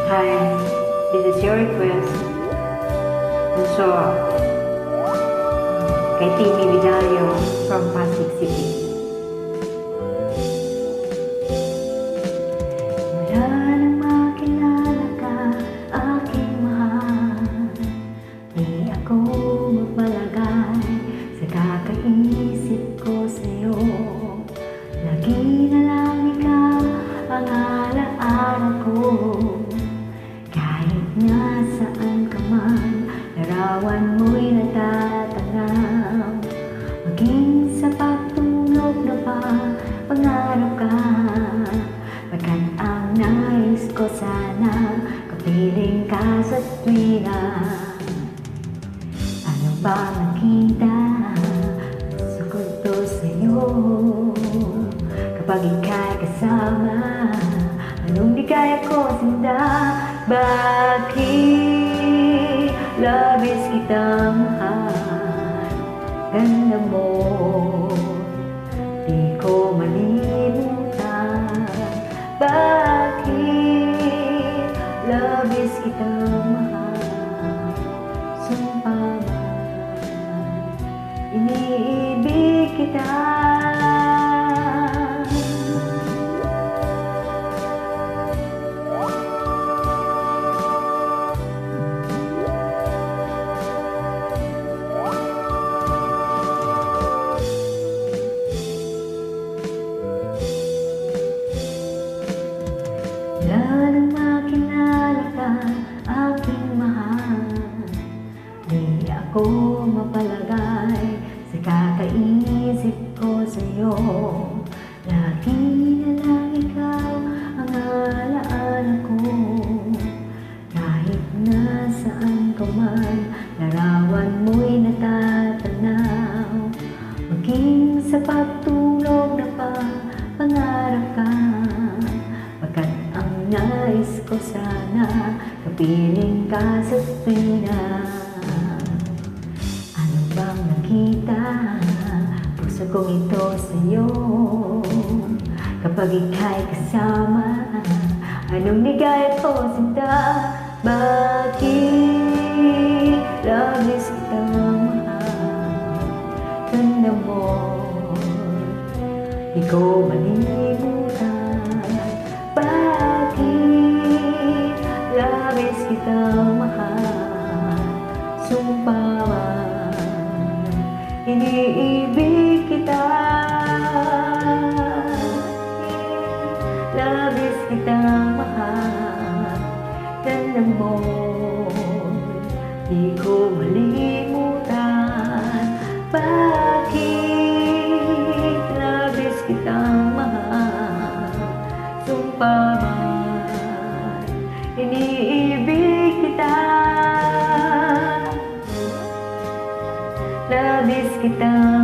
Hi, this is your request. So, kay Timmy Vidario from Pasig City. Wala nang makilala ka, aking mahal. Di ako magpalagay sa kakaisip ko sa'yo. Lagi na lang ikaw ang alaala ko. Kahit nasaan ka man, larawan mo'y natatanaw. Maging sa pagtulog na pa, pangarap ka. Pagkat ang nais ko sana, kapiling ka sa tuwina. Ano ba nakita, gusto ko to sa'yo. Kapag ika'y kasama, anong di kaya ko sinda? Bakit labis kitang mahal? Ganda mo, di ko malimutan. Bakit labis kitang mahal? Sumpa man, iniibig kita. Wala nang makilala ka, aking mahal. Di ako mapalagay sa kakaisip ko sa'yo. Lagi na lang ikaw ang alaala ko. Kahit nasaan ka man, larawan mo'y natatanaw. Maging sa pagtulog na pa, pangarap ka. Pagkat ang nais ko sana, kapiling ka sa tuwina. Ano bang nakita, puso kong ito sa'yo. Kapag ika'y kasama, anong ligaya ko sinta? Bakit labis kitang mahal? Ganda mo, di ko malimutan. Bakit labis kitang mahal? Sumpa man, iniibig kita. Labis kitang mahal. Ganda mo, di ko malimutan. Bakit labis kitang mahal? Sumpa man, iniibig kita. Labis kita.